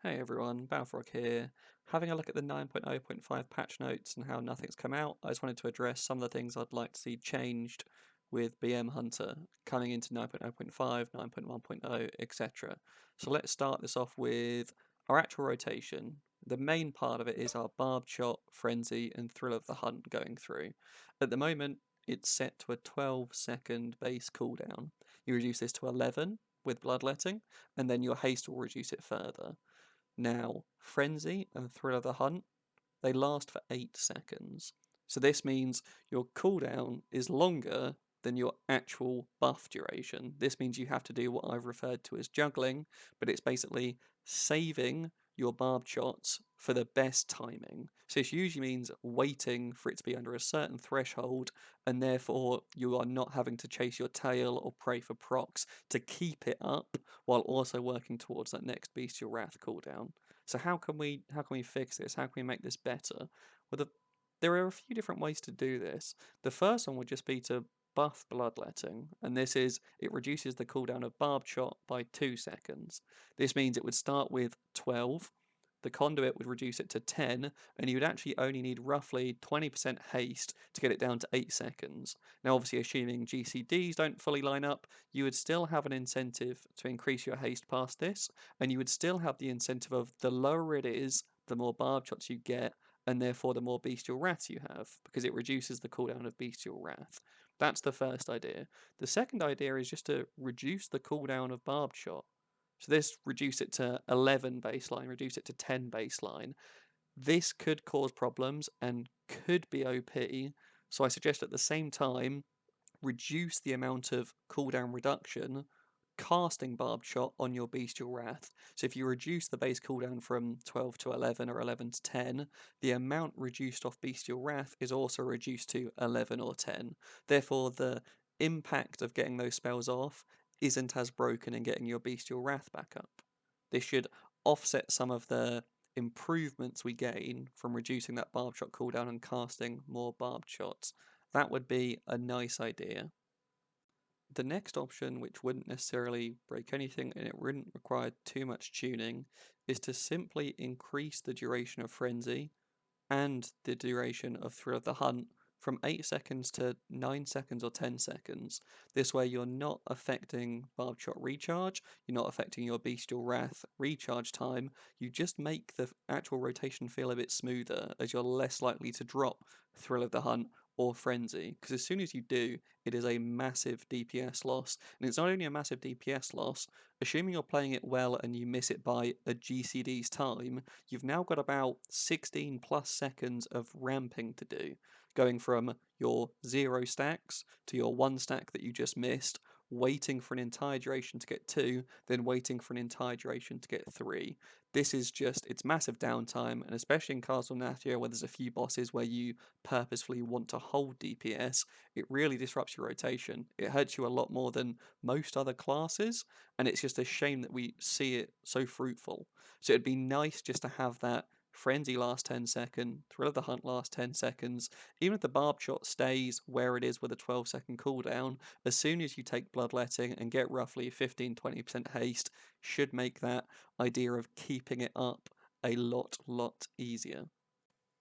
Hey everyone, Balfrog here. Having a look at the 9.0.5 patch notes and how nothing's come out, I just wanted to address some of the things I'd like to see changed with BM Hunter coming into 9.0.5, 9.1.0, etc. So let's start this off with our actual rotation. The main part of it is our Barbed Shot, Frenzy, and Thrill of the Hunt going through. At the moment, it's set to a 12-second base cooldown. You reduce this to 11 with Bloodletting, and then your haste will reduce it further. Now, Frenzy and Thrill of the Hunt, they last for 8 seconds. So this means your cooldown is longer than your actual buff duration. This means you have to do what I've referred to as juggling, but it's basically saving your barbed shots for the best timing. So this usually means waiting for it to be under a certain threshold, and therefore you are not having to chase your tail or pray for procs to keep it up while also working towards that next Bestial Wrath cooldown. So how can we fix this? How can we make this better? Well, there are a few different ways to do this. The first one would just be to buff Bloodletting, and this is it reduces the cooldown of Barbed Shot by 2 seconds. This means it would start with 12, the Conduit would reduce it to 10, and you would actually only need roughly 20% haste to get it down to 8 seconds. Now, obviously, assuming GCDs don't fully line up, you would still have an incentive to increase your haste past this, and you would still have the incentive of the lower it is, the more Barb Shots you get, and therefore the more Bestial Wrath you have, because it reduces the cooldown of Bestial Wrath. That's the first idea. The second idea is just to reduce the cooldown of Barbed Shot. So this reduce it to 11 baseline, reduce it to 10 baseline. This could cause problems and could be OP. So I suggest at the same time, reduce the amount of cooldown reduction casting Barbed Shot on your Bestial Wrath. So if you reduce the base cooldown from 12 to 11 or 11 to 10, the amount reduced off Bestial Wrath is also reduced to 11 or 10. Therefore, the impact of getting those spells off isn't as broken in getting your Bestial Wrath back up. This should offset some of the improvements we gain from reducing that Barbed Shot cooldown and casting more Barbed Shots. That would be a nice idea. The next option, which wouldn't necessarily break anything and it wouldn't require too much tuning, is to simply increase the duration of Frenzy and the duration of Thrill of the Hunt from 8 seconds to 9 seconds or 10 seconds. This way you're not affecting Barbed Shot recharge, you're not affecting your Bestial Wrath recharge time, you just make the actual rotation feel a bit smoother as you're less likely to drop Thrill of the Hunt or Frenzy, because as soon as you do, it is a massive DPS loss. And it's not only a massive DPS loss, assuming you're playing it well and you miss it by a GCD's time, you've now got about 16 plus seconds of ramping to do, going from your 0 stacks to your 1 stack that you just missed, waiting for an entire duration to get 2, then waiting for an entire duration to get 3. This is just, it's massive downtime, and especially in Castle Nathia where there's a few bosses where you purposefully want to hold DPS, it really disrupts your rotation. It hurts you a lot more than most other classes, and it's just a shame that we see it so fruitful. So it'd be nice just to have that Frenzy last 10 seconds, Thrill of the Hunt last 10 seconds. Even if the Barb Shot stays where it is with a 12-second cooldown, as soon as you take Bloodletting and get roughly 15-20% haste, should make that idea of keeping it up a lot easier.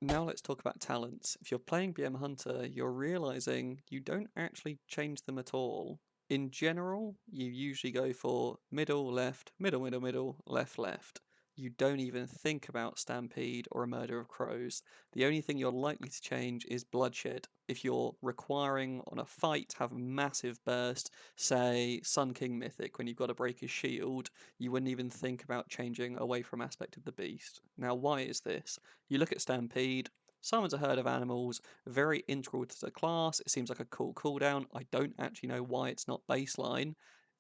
Now let's talk about talents. If you're playing BM Hunter, you're realizing you don't actually change them at all. In general, you usually go for middle, left, middle, left, left. You don't even think about Stampede or a Murder of Crows. The only thing you're likely to change is Bloodshed. If you're requiring on a fight to have a massive burst, say Sun King Mythic when you've got to break his shield, you wouldn't even think about changing away from Aspect of the Beast. Now why is this? You look at Stampede, summons a herd of animals, very integral to the class, it seems like a cool cooldown, I don't actually know why it's not baseline.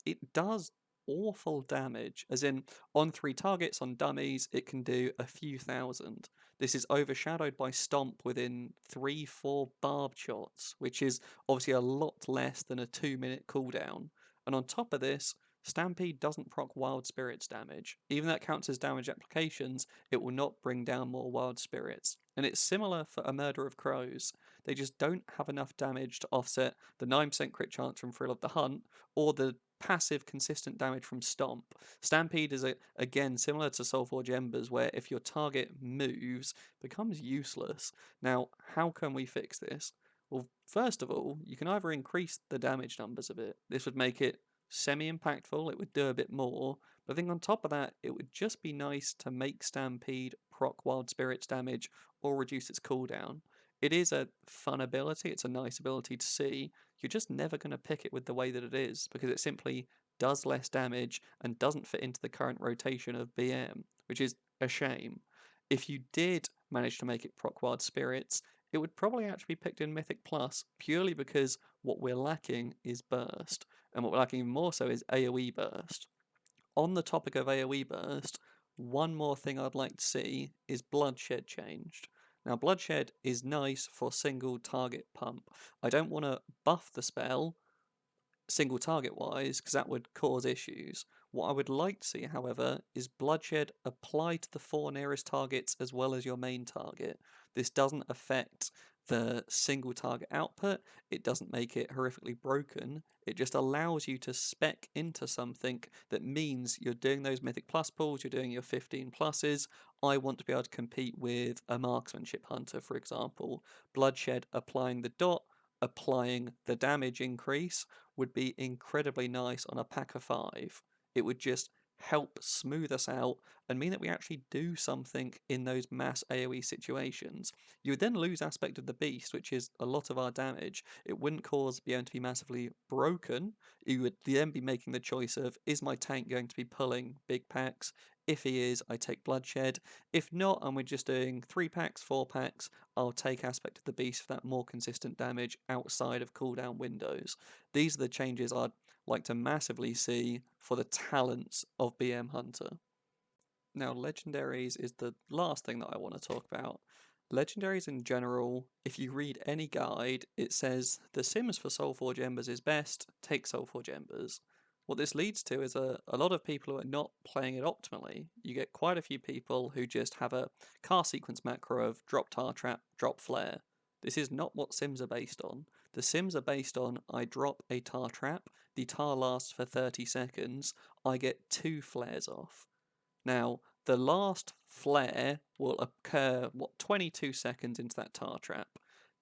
It does awful damage, as in, on 3 targets on dummies, it can do a few thousand. This is overshadowed by Stomp within 3-4 barbed shots, which is obviously a lot less than a 2-minute cooldown. And on top of this, Stampede doesn't proc Wild Spirits damage. Even though it counts as damage applications, it will not bring down more Wild Spirits. And it's similar for a Murder of Crows. They just don't have enough damage to offset the 9% crit chance from Thrill of the Hunt, or the passive consistent damage from Stomp. Stampede is again similar to Soulforge Embers, where if your target moves, becomes useless. Now, how can we fix this? Well, first of all, you can either increase the damage numbers of it. This would make it semi-impactful, it would do a bit more, but I think on top of that, it would just be nice to make Stampede proc Wild Spirits damage or reduce its cooldown. It is a fun ability, it's a nice ability to see. You're just never going to pick it with the way that it is because it simply does less damage and doesn't fit into the current rotation of BM, which is a shame. If you did manage to make it proc Wild Spirits, it would probably actually be picked in Mythic Plus purely because what we're lacking is Burst, and what we're lacking even more so is AoE Burst. On the topic of AoE Burst, one more thing I'd like to see is Bloodshed changed. Now, Bloodshed is nice for single target pump. I don't want to buff the spell single target wise because that would cause issues. What I would like to see, however, is Bloodshed apply to the 4 nearest targets as well as your main target. This doesn't affect the single target output, it doesn't make it horrifically broken, it just allows you to spec into something that means you're doing those Mythic Plus pulls, you're doing your 15 pluses. I want to be able to compete with a Marksmanship Hunter, for example. Bloodshed applying the dot, applying the damage increase would be incredibly nice on a pack of 5. It would just help smooth us out and mean that we actually do something in those mass AoE situations. You would then lose aspect of the beast, which is a lot of our damage. It wouldn't cause BM to be massively broken. You would then be making the choice of, is my tank going to be pulling big packs? If he is, I take Bloodshed. If not, and we're just doing 3 packs, 4 packs, I'll take Aspect of the Beast for that more consistent damage outside of cooldown windows. These are the changes I'd like to massively see for the talents of BM Hunter. Now, Legendaries is the last thing that I want to talk about. Legendaries in general, if you read any guide, it says the Sims for Soulforge Embers is best, take Soulforge Embers. What this leads to is a lot of people who are not playing it optimally. You get quite a few people who just have a cast sequence macro of drop tar trap, drop flare. This is not what Sims are based on. The Sims are based on I drop a tar trap, the tar lasts for 30 seconds, I get 2 flares off. Now, the last flare will occur, 22 seconds into that tar trap.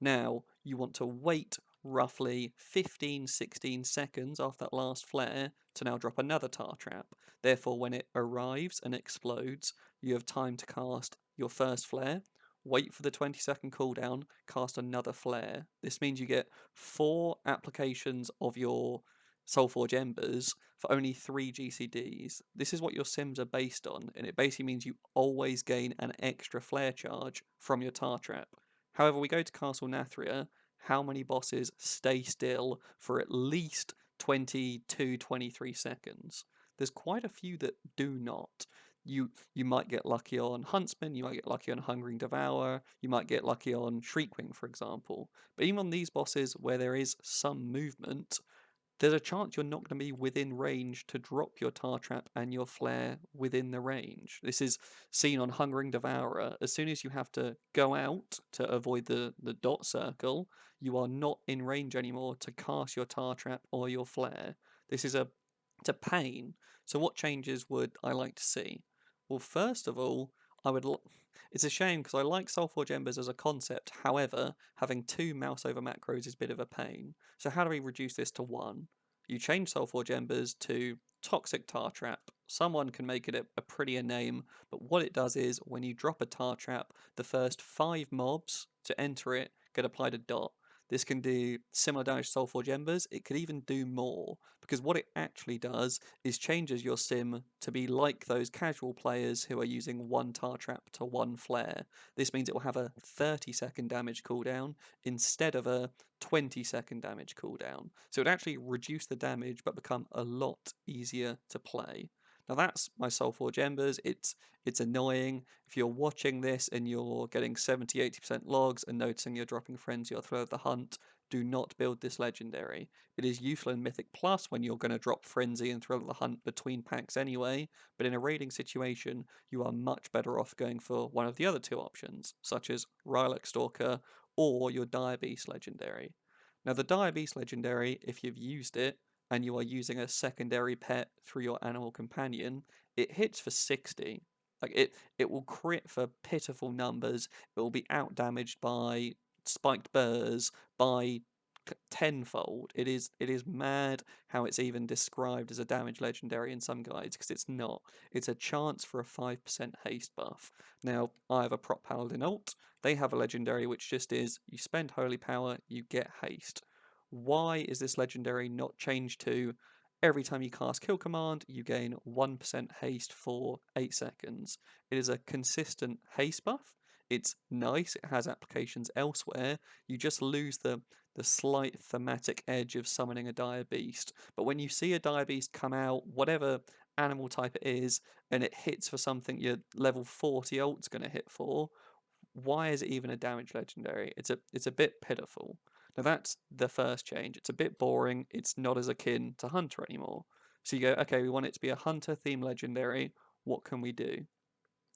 Now, you want to wait roughly 15-16 seconds after that last flare to now drop another tar trap. Therefore, when it arrives and explodes, you have time to cast your first flare, wait for the 20-second cooldown, cast another flare. This means you get 4 applications of your Soulforge Embers for only 3 GCDs. This is what your Sims are based on, and it basically means you always gain an extra flare charge from your tar trap. However, we go to Castle Nathria, how many bosses stay still for at least 22-23 seconds? There's quite a few that do not. You might get lucky on Huntsman, you might get lucky on Hungering Devourer, you might get lucky on Shriekwing, for example. But even on these bosses where there is some movement, there's a chance you're not going to be within range to drop your tar trap and your flare within the range. This is seen on Hungering Devourer. As soon as you have to go out to avoid the dot circle, you are not in range anymore to cast your tar trap or your flare. This is it's a pain. So what changes would I like to see? Well, first of all, I would. It's a shame because I like Soulforge Embers as a concept. However, having 2 mouse over macros is a bit of a pain. So how do we reduce this to 1? You change Soulforge Embers to Toxic Tar Trap. Someone can make it a prettier name, but what it does is when you drop a tar trap, the first 5 mobs to enter it get applied a dot. This can do similar damage to Soulforge Embers. It could even do more, because what it actually does is changes your sim to be like those casual players who are using 1 tar trap to 1 flare. This means it will have a 30-second damage cooldown instead of a 20-second damage cooldown. So it would actually reduce the damage but become a lot easier to play. Now that's my Soulforge Embers. It's annoying. If you're watching this and you're getting 70-80% logs and noticing you're dropping Frenzy or Thrill of the Hunt, do not build this legendary. It is useful in Mythic Plus when you're going to drop Frenzy and Thrill of the Hunt between packs anyway, but in a raiding situation, you are much better off going for one of the other 2 options, such as Rylak Stalker or your Dire Beast legendary. Now the Dire Beast legendary, if you've used it, and you are using a secondary pet through your animal companion, it hits for 60. Like it will crit for pitiful numbers. It will be out damaged by spiked burrs by tenfold. It is mad how it's even described as a damage legendary in some guides, because it's not. It's a chance for a 5% haste buff. Now, I have a prop paladin alt. They have a legendary which just is you spend holy power, you get haste. Why is this legendary not changed to every time you cast kill command, you gain 1% haste for 8 seconds? It is a consistent haste buff. It's nice, it has applications elsewhere. You just lose the slight thematic edge of summoning a dire beast. But when you see a dire beast come out, whatever animal type it is, and it hits for something your level 40 ult's going to hit for, why is it even a damage legendary? It's a bit pitiful. Now that's the first change. It's a bit boring. It's not as akin to Hunter anymore. So you go, okay, we want it to be a Hunter theme legendary. What can we do?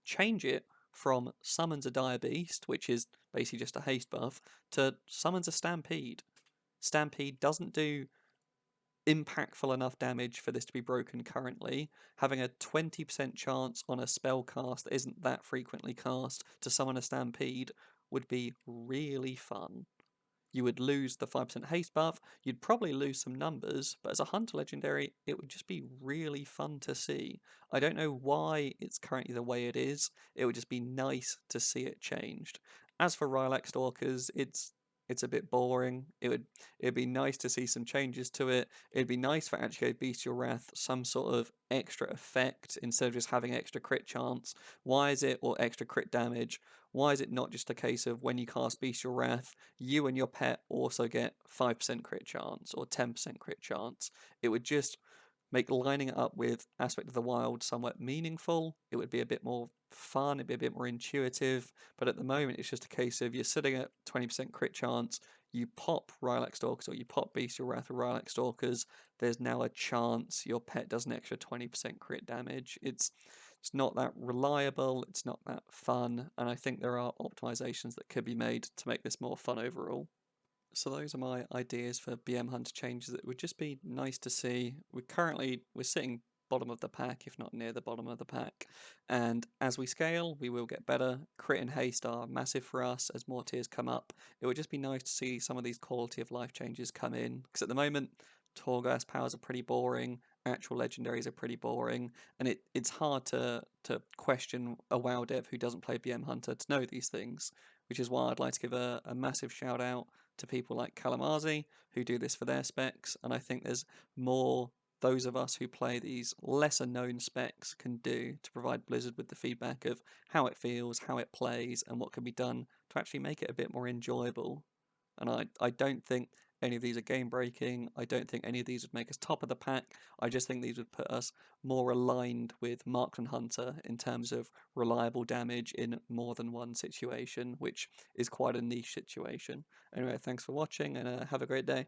Change it from summons a dire beast, which is basically just a haste buff, to summons a stampede. Stampede doesn't do impactful enough damage for this to be broken currently. Having a 20% chance on a spell cast that isn't that frequently cast to summon a stampede would be really fun. You would lose the 5% haste buff, you'd probably lose some numbers, but as a Hunter Legendary, it would just be really fun to see. I don't know why it's currently the way it is, it would just be nice to see it changed. As for Rylak Stalkers, it's a bit boring. It'd be nice to see some changes to it. It'd be nice for actually Bestial Wrath some sort of extra effect instead of just having extra crit chance. Why is it, or extra crit damage? Why is it not just a case of when you cast Bestial Wrath, you and your pet also get 5% crit chance or 10% crit chance? It would just make lining it up with Aspect of the Wild somewhat meaningful. It would be a bit more fun, it'd be a bit more intuitive, but at the moment it's just a case of you're sitting at 20% crit chance, you pop Rylak Stalkers or you pop Bestial Wrath or Rylak Stalkers, there's now a chance your pet does an extra 20% crit damage. It's not that reliable, it's not that fun, and I think there are optimizations that could be made to make this more fun overall. So those are my ideas for BM Hunter changes. It would just be nice to see. We're sitting bottom of the pack, if not near the bottom of the pack. And as we scale, we will get better. Crit and haste are massive for us as more tiers come up. It would just be nice to see some of these quality of life changes come in. Because at the moment, Torghast powers are pretty boring, actual legendaries are pretty boring, and it's hard to question a WoW dev who doesn't play BM Hunter to know these things, which is why I'd like to give a massive shout out to people like Kalamazi who do this for their specs, and I think there's more those of us who play these lesser known specs can do to provide Blizzard with the feedback of how it feels, how it plays, and what can be done to actually make it a bit more enjoyable. And I don't think any of these are game breaking. I don't think any of these would make us top of the pack. I just think these would put us more aligned with Marksman Hunter in terms of reliable damage in more than one situation, which is quite a niche situation. Anyway, thanks for watching and have a great day.